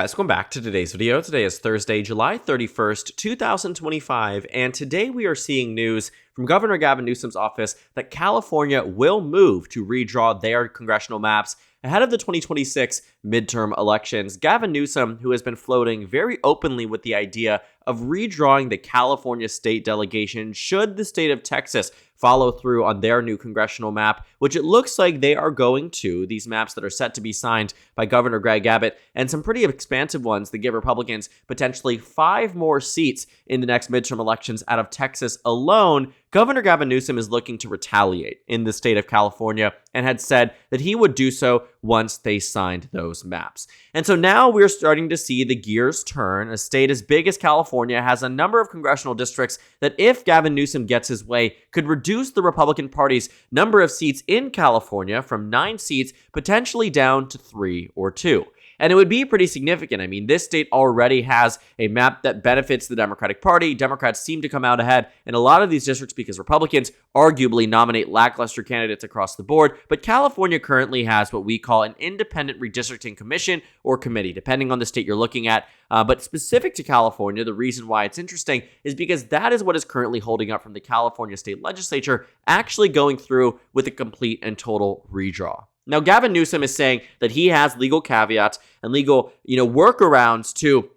Guys, welcome back to today's video. Today is Thursday, July 31st, 2025, and today we are seeing news from Governor Gavin Newsom's office that California will move to redraw their congressional maps ahead of the 2026 midterm elections. Gavin Newsom, who has been floating very openly with the idea of redrawing the California state delegation should the state of Texas follow through on their new congressional map, which it looks like they are going to. These maps that are set to be signed by Governor Greg Abbott, and some pretty expansive ones that give Republicans potentially 5 more seats in the next midterm elections out of Texas alone. Governor Gavin Newsom is looking to retaliate in the state of California and had said that he would do so once they signed those maps. And so now we're starting to see the gears turn. A state as big as California has a number of congressional districts that, if Gavin Newsom gets his way, could reduce the Republican Party's number of seats in California from 9 seats potentially down to 3 or 2. And it would be pretty significant. I mean, this state already has a map that benefits the Democratic Party. Democrats seem to come out ahead in a lot of these districts because Republicans arguably nominate lackluster candidates across the board. But California currently has what we call an independent redistricting commission or committee, depending on the state you're looking at. But specific to California, the reason why it's interesting is because that is what is currently holding up from the California state legislature actually going through with a complete and total redraw. Now, Gavin Newsom is saying that he has legal caveats and legal, workarounds to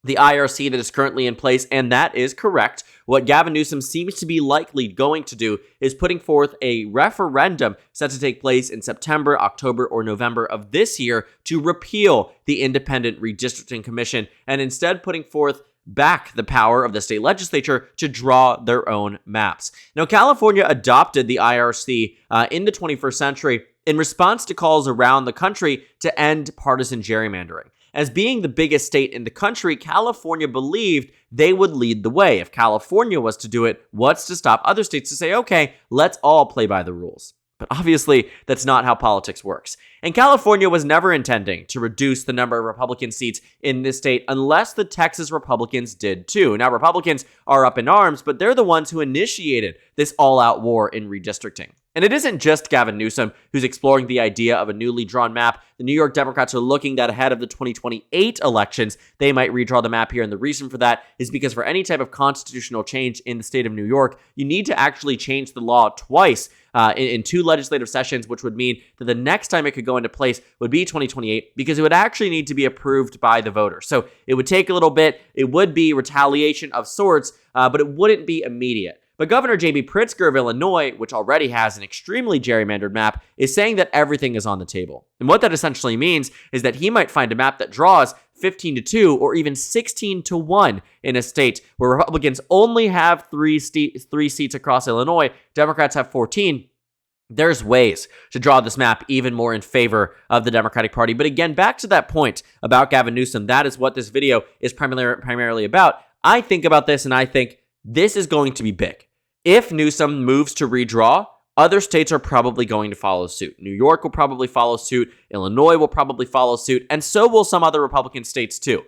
the IRC that is currently in place, and that is correct. What Gavin Newsom seems to be likely going to do is putting forth a referendum set to take place in September, October, or November of this year to repeal the Independent Redistricting Commission, and instead putting forth back the power of the state legislature to draw their own maps. Now, California adopted the IRC in the 21st century in response to calls around the country to end partisan gerrymandering. As being the biggest state in the country, California believed they would lead the way. If California was to do it, what's to stop other states to say, okay, let's all play by the rules? But obviously, that's not how politics works. And California was never intending to reduce the number of Republican seats in this state unless the Texas Republicans did too. Now, Republicans are up in arms, but they're the ones who initiated this all-out war in redistricting. And it isn't just Gavin Newsom who's exploring the idea of a newly drawn map. The New York Democrats are looking that ahead of the 2028 elections, they might redraw the map here. And the reason for that is because for any type of constitutional change in the state of New York, you need to actually change the law twice in 2 legislative sessions, which would mean that the next time it could go into place would be 2028, because it would actually need to be approved by the voters. So it would take a little bit. It would be retaliation of sorts, but it wouldn't be immediate. But Governor J.B. Pritzker of Illinois, which already has an extremely gerrymandered map, is saying that everything is on the table. And what that essentially means is that he might find a map that draws 15-2 or even 16-1 in a state where Republicans only have 3 seats across Illinois, Democrats have 14. There's ways to draw this map even more in favor of the Democratic Party. But again, back to that point about Gavin Newsom, that is what this video is primarily about. I think about this and I think this is going to be big. If Newsom moves to redraw, other states are probably going to follow suit. New York will probably follow suit. Illinois will probably follow suit. And so will some other Republican states too.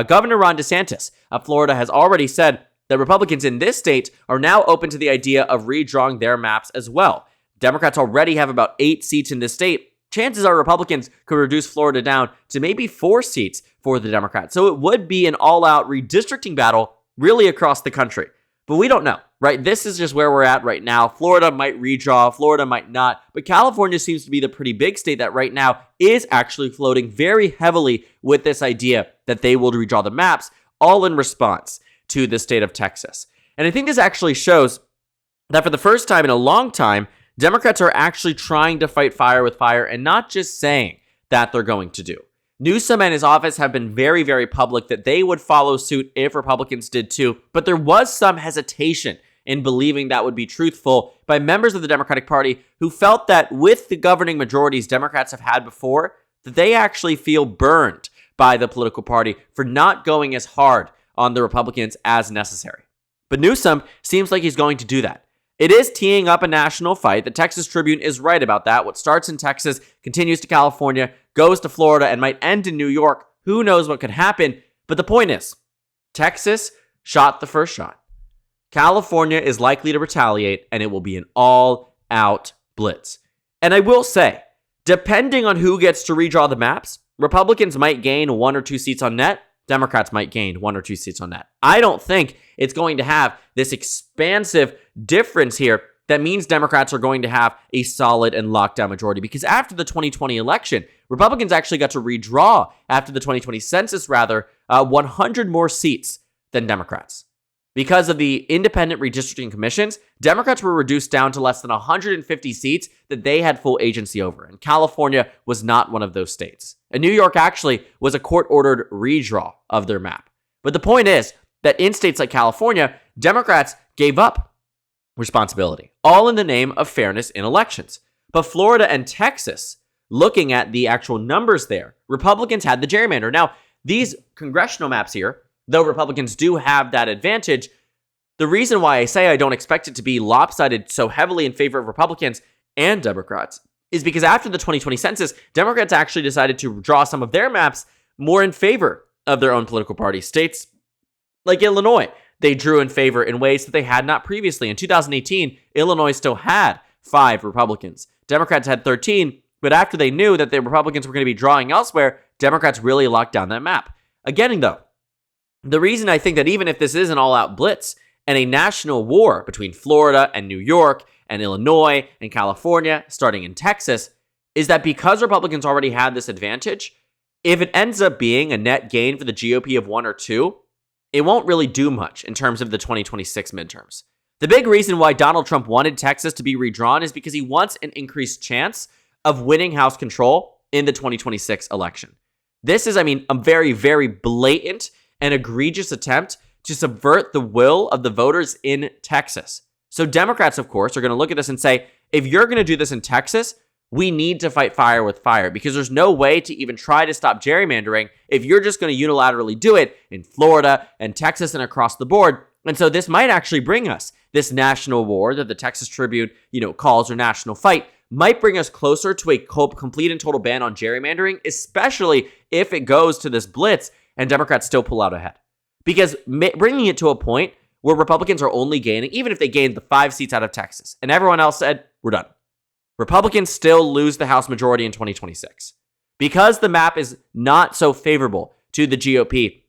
Governor Ron DeSantis of Florida has already said that Republicans in this state are now open to the idea of redrawing their maps as well. Democrats already have about 8 seats in this state. Chances are Republicans could reduce Florida down to maybe 4 seats for the Democrats. So it would be an all-out redistricting battle really across the country. But we don't know, right? This is just where we're at right now. Florida might redraw, Florida might not. But California seems to be the pretty big state that right now is actually floating very heavily with this idea that they will redraw the maps, all in response to the state of Texas. And I think this actually shows that for the first time in a long time, Democrats are actually trying to fight fire with fire and not just saying that they're going to do. Newsom and his office have been very, very public that they would follow suit if Republicans did too, but there was some hesitation in believing that would be truthful by members of the Democratic Party who felt that with the governing majorities Democrats have had before, that they actually feel burned by the political party for not going as hard on the Republicans as necessary. But Newsom seems like he's going to do that. It is teeing up a national fight. The Texas Tribune is right about that. What starts in Texas continues to California, goes to Florida, and might end in New York. Who knows what could happen? But the point is, Texas shot the first shot. California is likely to retaliate, and it will be an all-out blitz. And I will say, depending on who gets to redraw the maps, Republicans might gain 1 or 2 seats on net. Democrats might gain 1 or 2 seats on net. I don't think it's going to have this expansive difference here that means Democrats are going to have a solid and lockdown majority, because after the 2020 election, Republicans actually got to redraw after the 2020 census, 100 more seats than Democrats. Because of the independent redistricting commissions, Democrats were reduced down to less than 150 seats that they had full agency over, and California was not one of those states. And New York actually was a court-ordered redraw of their map. But the point is that in states like California, Democrats gave up responsibility, all in the name of fairness in elections. But Florida and Texas, looking at the actual numbers there, Republicans had the gerrymander. Now, these congressional maps here, though Republicans do have that advantage, the reason why I say I don't expect it to be lopsided so heavily in favor of Republicans and Democrats is because after the 2020 census, Democrats actually decided to draw some of their maps more in favor of their own political party. States like Illinois, they drew in favor in ways that they had not previously. In 2018, Illinois still had 5 Republicans. Democrats had 13, but after they knew that the Republicans were going to be drawing elsewhere, Democrats really locked down that map. Again, though, the reason I think that even if this is an all-out blitz and a national war between Florida and New York and Illinois and California, starting in Texas, is that because Republicans already had this advantage, if it ends up being a net gain for the GOP of 1 or 2, it won't really do much in terms of the 2026 midterms. The big reason why Donald Trump wanted Texas to be redrawn is because he wants an increased chance of winning House control in the 2026 election. This is, a very, very blatant and egregious attempt to subvert the will of the voters in Texas. So Democrats, of course, are going to look at this and say, if you're going to do this in Texas, we need to fight fire with fire, because there's no way to even try to stop gerrymandering if you're just going to unilaterally do it in Florida and Texas and across the board. And so this might actually bring us this national war that the Texas Tribune, calls, or national fight, might bring us closer to a complete and total ban on gerrymandering, especially if it goes to this blitz and Democrats still pull out ahead. Because bringing it to a point where Republicans are only gaining, even if they gained the 5 seats out of Texas, and everyone else said, we're done. Republicans still lose the House majority in 2026. Because the map is not so favorable to the GOP,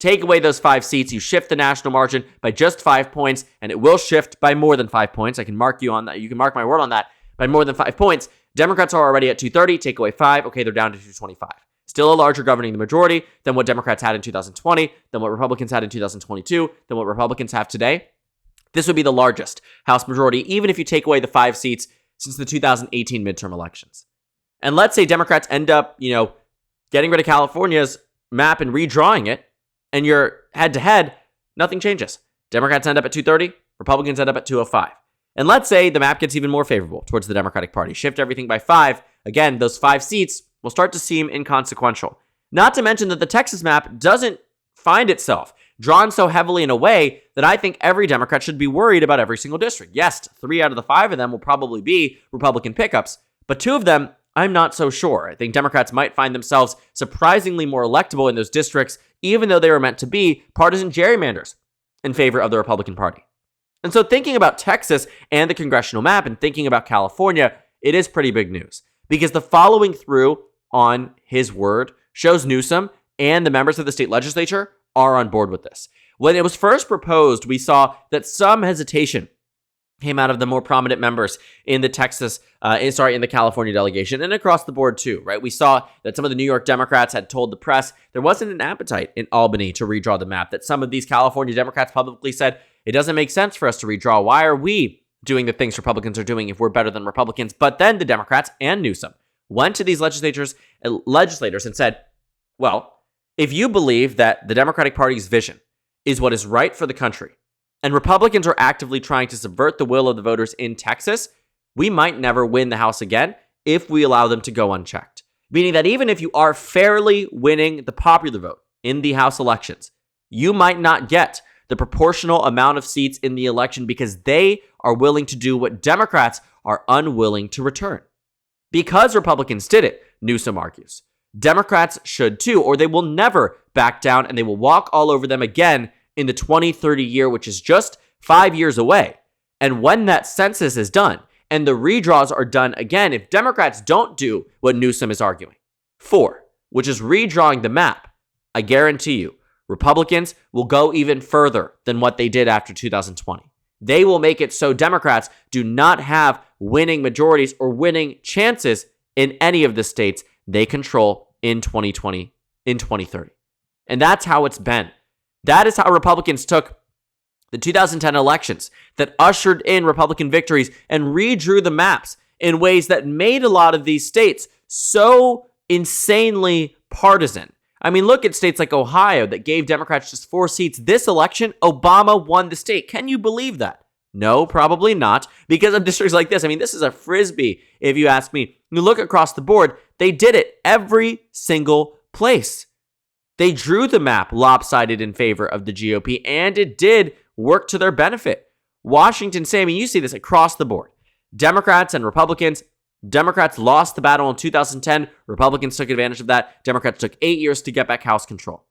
take away those 5 seats, you shift the national margin by just 5 points, and it will shift by more than 5 points. I can mark you on that. You can mark my word on that. By more than 5 points. Democrats are already at 230, take away 5. Okay, they're down to 225. Still a larger governing the majority than what Democrats had in 2020, than what Republicans had in 2022, than what Republicans have today. This would be the largest House majority, even if you take away the 5 seats since the 2018 midterm elections. And let's say Democrats end up, getting rid of California's map and redrawing it, and you're head-to-head, nothing changes. Democrats end up at 230, Republicans end up at 205. And let's say the map gets even more favorable towards the Democratic Party. Shift everything by 5. Again, those 5 seats will start to seem inconsequential. Not to mention that the Texas map doesn't find itself drawn so heavily in a way that I think every Democrat should be worried about every single district. Yes, 3 out of the 5 of them will probably be Republican pickups, but 2 of them, I'm not so sure. I think Democrats might find themselves surprisingly more electable in those districts, even though they were meant to be partisan gerrymanders in favor of the Republican Party. And so thinking about Texas and the congressional map and thinking about California, it is pretty big news, because the following through on his word shows Newsom and the members of the state legislature are on board with this. When it was first proposed, we saw that some hesitation came out of the more prominent members in the in the California delegation and across the board too, right? We saw that some of the New York Democrats had told the press there wasn't an appetite in Albany to redraw the map, that some of these California Democrats publicly said, it doesn't make sense for us to redraw. Why are we doing the things Republicans are doing if we're better than Republicans? But then the Democrats and Newsom went to these legislators and said, well, if you believe that the Democratic Party's vision is what is right for the country, and Republicans are actively trying to subvert the will of the voters in Texas, we might never win the House again if we allow them to go unchecked. Meaning that even if you are fairly winning the popular vote in the House elections, you might not get the proportional amount of seats in the election because they are willing to do what Democrats are unwilling to return. Because Republicans did it, Newsom argues, Democrats should too, or they will never back down and they will walk all over them again in the 2030 year, which is just 5 years away. And when that census is done and the redraws are done again, if Democrats don't do what Newsom is arguing, 4, which is redrawing the map, I guarantee you, Republicans will go even further than what they did after 2020. They will make it so Democrats do not have winning majorities or winning chances in any of the states they control in 2020, in 2030. And that's how it's been. That is how Republicans took the 2010 elections that ushered in Republican victories and redrew the maps in ways that made a lot of these states so insanely partisan. I mean, look at states like Ohio that gave Democrats just 4 seats. This election, Obama won the state. Can you believe that? No, probably not, because of districts like this. I mean, this is a frisbee, if you ask me. You look across the board, they did it every single place. They drew the map lopsided in favor of the GOP, and it did work to their benefit. Washington State, I mean, you see this across the board. Democrats and Republicans. Democrats lost the battle in 2010. Republicans took advantage of that. Democrats took 8 years to get back House control.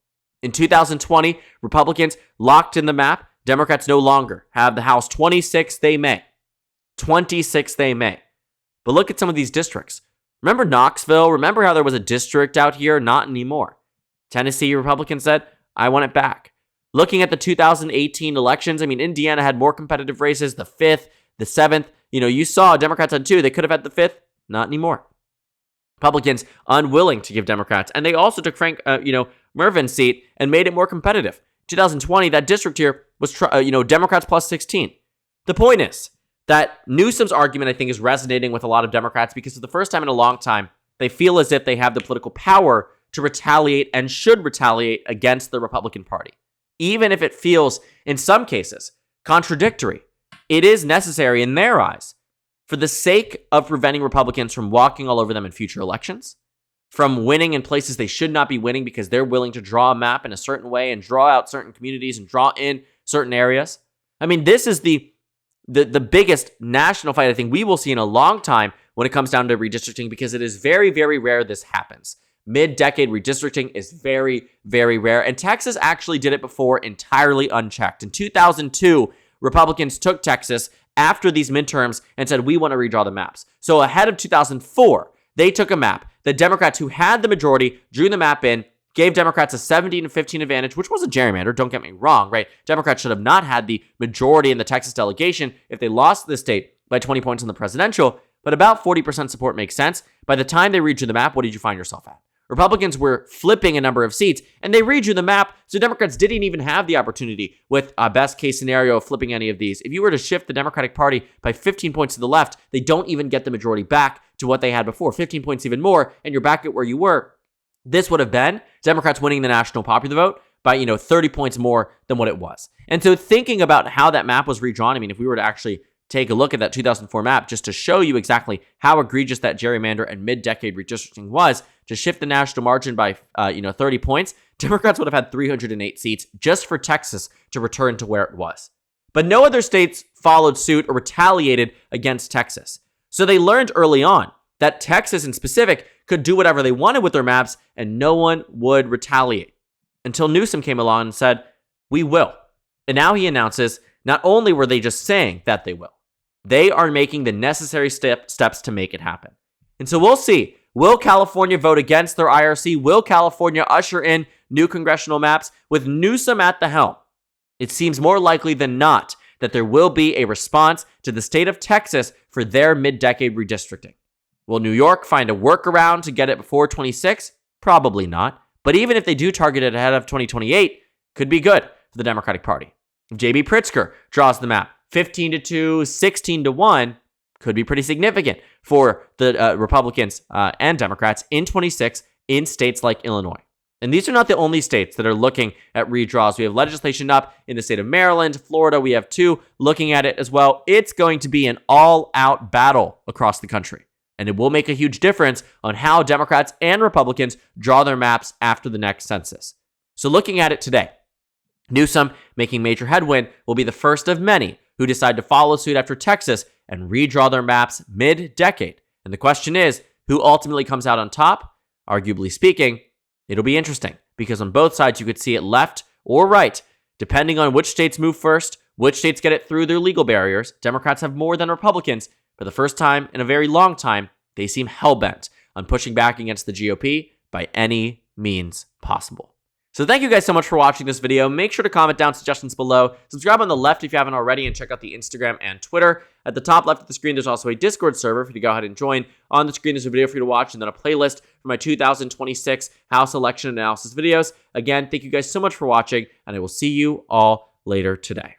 In 2020, Republicans locked in the map. Democrats no longer have the House. 26 they may. 26 they may. But look at some of these districts. Remember Knoxville? Remember how there was a district out here? Not anymore. Tennessee, Republicans said, I want it back. Looking at the 2018 elections, I mean, Indiana had more competitive races, the 5th, the 7th. You saw Democrats had 2. They could have had the 5th. Not anymore. Republicans unwilling to give Democrats. And they also took Frank, Mervin's seat and made it more competitive. 2020, that district here was, Democrats plus 16. The point is that Newsom's argument, I think, is resonating with a lot of Democrats because for the first time in a long time, they feel as if they have the political power to retaliate and should retaliate against the Republican Party. Even if it feels, in some cases, contradictory. It is necessary in their eyes for the sake of preventing Republicans from walking all over them in future elections, from winning in places they should not be winning because they're willing to draw a map in a certain way and draw out certain communities and draw in certain areas. I mean, this is the biggest national fight I think we will see in a long time when it comes down to redistricting because it is very, very rare this happens. Mid-decade redistricting is very, very rare. And Texas actually did it before entirely unchecked. In 2002, Republicans took Texas after these midterms and said, we want to redraw the maps. So ahead of 2004, they took a map. The Democrats who had the majority drew the map in, gave Democrats a 17-15 advantage, which was a gerrymander, don't get me wrong, right? Democrats should have not had the majority in the Texas delegation if they lost the state by 20 points in the presidential, but about 40% support makes sense. By the time they redrew the map, what did you find yourself at? Republicans were flipping a number of seats, and they redrew the map, so Democrats didn't even have the opportunity with a best-case scenario of flipping any of these. If you were to shift the Democratic Party by 15 points to the left, they don't even get the majority back to what they had before. 15 points even more, and you're back at where you were. This would have been Democrats winning the national popular vote by, 30 points more than what it was. And so thinking about how that map was redrawn, I mean, if we were to actually take a look at that 2004 map just to show you exactly how egregious that gerrymander and mid-decade redistricting was, to shift the national margin by 30 points, Democrats would have had 308 seats just for Texas to return to where it was. But no other states followed suit or retaliated against Texas. So they learned early on that Texas in specific could do whatever they wanted with their maps and no one would retaliate. Until Newsom came along and said, we will. And now he announces not only were they just saying that they will, they are making the necessary steps to make it happen. And so we'll see. Will California vote against their IRC? Will California usher in new congressional maps with Newsom at the helm? It seems more likely than not that there will be a response to the state of Texas for their mid-decade redistricting. Will New York find a workaround to get it before 26? Probably not. But even if they do target it ahead of 2028, could be good for the Democratic Party. If J.B. Pritzker draws the map 15-2, 16-1, could be pretty significant for the Republicans and Democrats in 26 in states like Illinois. And these are not the only states that are looking at redraws. We have legislation up in the state of Maryland, Florida. We have 2 looking at it as well. It's going to be an all-out battle across the country. And it will make a huge difference on how Democrats and Republicans draw their maps after the next census. So looking at it today, Newsom, making major headway, will be the first of many who decide to follow suit after Texas and redraw their maps mid-decade. And the question is, who ultimately comes out on top? Arguably speaking, it'll be interesting because on both sides you could see it left or right, depending on which states move first, which states get it through their legal barriers. Democrats have more than Republicans. For the first time in a very long time, they seem hell-bent on pushing back against the GOP, by any means possible. So thank you guys so much for watching this video. Make sure to comment down suggestions below. Subscribe on the left if you haven't already, and check out the Instagram and Twitter. At the top left of the screen, there's also a Discord server for you to go ahead and join. On the screen, there's a video for you to watch, and then a playlist for my 2026 House election analysis videos. Again, thank you guys so much for watching, and I will see you all later today.